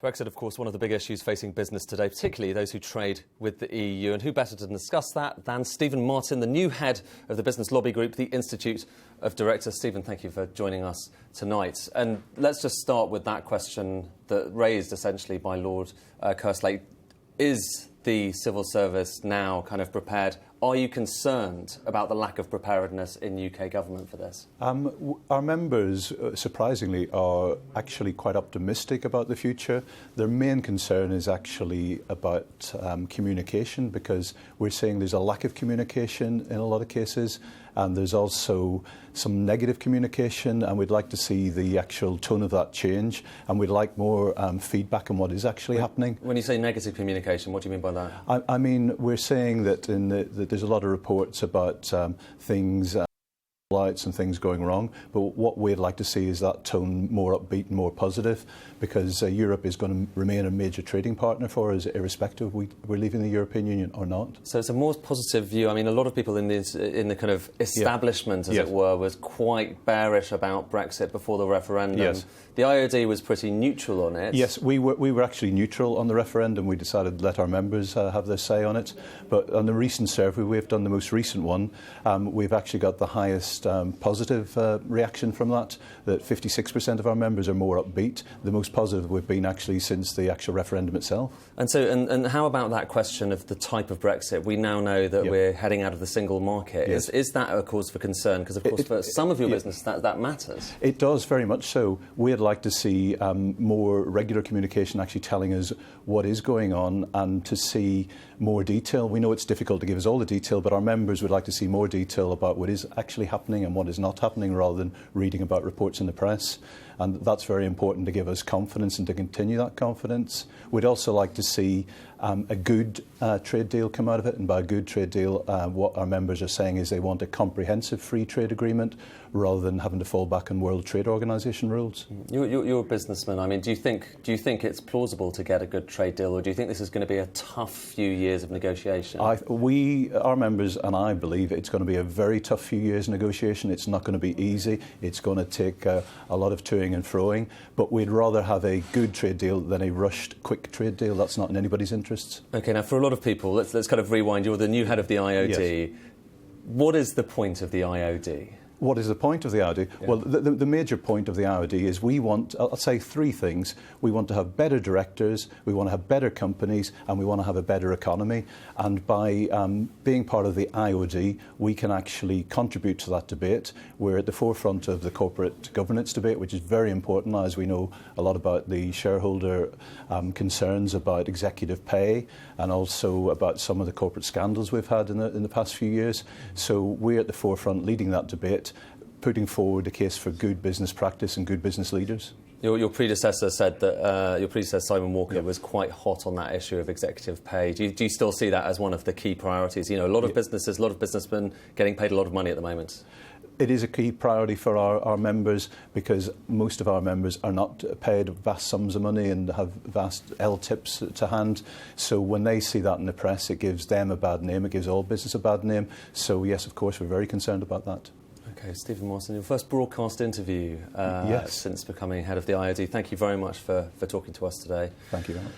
Brexit, of course, one of the big issues facing business today, particularly those who trade with the EU. And who better to discuss that than Stephen Martin, the new head of the business lobby group, the Institute of Directors. Stephen, thank you for joining us tonight. And let's just start with that question that raised essentially by Lord Kerslake. Is the civil service now kind of prepared? Are you concerned about the lack of preparedness in UK government for this? Our members, surprisingly, are actually quite optimistic about the future. Their main concern is actually about communication, because we're seeing there's a lack of communication in a lot of cases, and there's also some negative communication, and we'd like to see the actual tone of that change, and we'd like more feedback on what is actually happening. When you say negative communication, what do you mean by that? I mean, we're saying that there's a lot of reports about things, lights and things going wrong, but what we'd like to see is that tone more upbeat and more positive, because Europe is going to remain a major trading partner for us, irrespective of we're leaving the European Union or not. So it's a more positive view. I mean, a lot of people in the kind of establishment, as it were, was quite bearish about Brexit before the referendum. Yes. The IoD was pretty neutral on it. Yes, we were actually neutral on the referendum. We decided to let our members have their say on it. But on the recent survey, we've done the most recent one, we've actually got the highest positive reaction from that 56% of our members are more upbeat. The most positive we've been actually since the actual referendum itself. And so, and how about that question of the type of Brexit? We now know that we're heading out of the single market. Yes. Is that a cause for concern? Because, of course, for some of your business, that matters. It does, very much so. We'd like to see more regular communication actually telling us what is going on, and to see more detail. We know it's difficult to give us all the detail, but our members would like to see more detail about what is actually happening and what is not happening, rather than reading about reports in the press. And that's very important to give us confidence and to continue that confidence. We'd also like to see a good trade deal come out of it, and by a good trade deal, what our members are saying is they want a comprehensive free trade agreement rather than having to fall back on World Trade Organisation rules. You're a businessman. I mean, do you think it's plausible to get a good trade deal, or do you think this is going to be a tough few years of negotiation? Our members and I believe it's going to be a very tough few years of negotiation. It's not going to be easy. It's going to take a lot of toing and froing, but we'd rather have a good trade deal than a rushed, quick trade deal. That's not in anybody's interests. OK, now for a lot of people, let's kind of rewind. You're the new head of the IoD. Yes. What is the point of the IoD? What is the point of the IoD? Yeah. Well, the major point of the IoD is we want, I'll say three things. We want to have better directors, we want to have better companies, and we want to have a better economy. And by being part of the IoD, we can actually contribute to that debate. We're at the forefront of the corporate governance debate, which is very important, as we know a lot about the shareholder concerns about executive pay, and also about some of the corporate scandals we've had in the past few years. So we're at the forefront leading that debate, putting forward a case for good business practice and good business leaders. Your predecessor said that your predecessor Simon Walker was quite hot on that issue of executive pay. Do you still see that as one of the key priorities? You know, a lot of businesses, a lot of businessmen getting paid a lot of money at the moment. It is a key priority for our members, because most of our members are not paid vast sums of money and have vast LTIPs to hand. So when they see that in the press, it gives them a bad name, it gives all business a bad name. So yes, of course, we're very concerned about that. OK, Stephen Martin, your first broadcast interview since becoming head of the IoD. Thank you very much for talking to us today. Thank you very much.